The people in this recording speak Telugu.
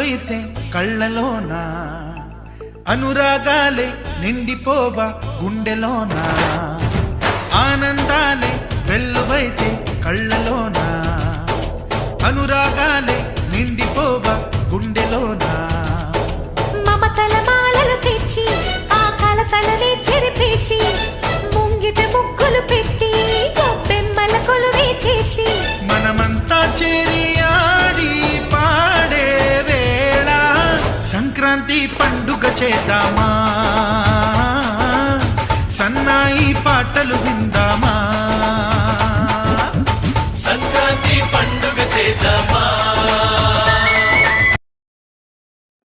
వెల్లువైతే కళ్ళలోన అనురాగాలే నిండిపోవా గుండెలోన ఆనందాలే వెల్లువైతే కళ్ళలోన అనురాగాలే నిండిపోవా గుండెలోన మమతల మాలలు తెచ్చి ఆ కలతలనే చెరిపేసి ముంగిట ముగ్గులు పెట్టి గొప్పెమ్మల కొలువే చేసి మనమంతా చేరి ఆడి పాడే వేళ సంక్రాంతి పండుగ చేద్దామా సన్నాయి పాటలు విందామా సంక్రాంతి పండుగ చేద్దామా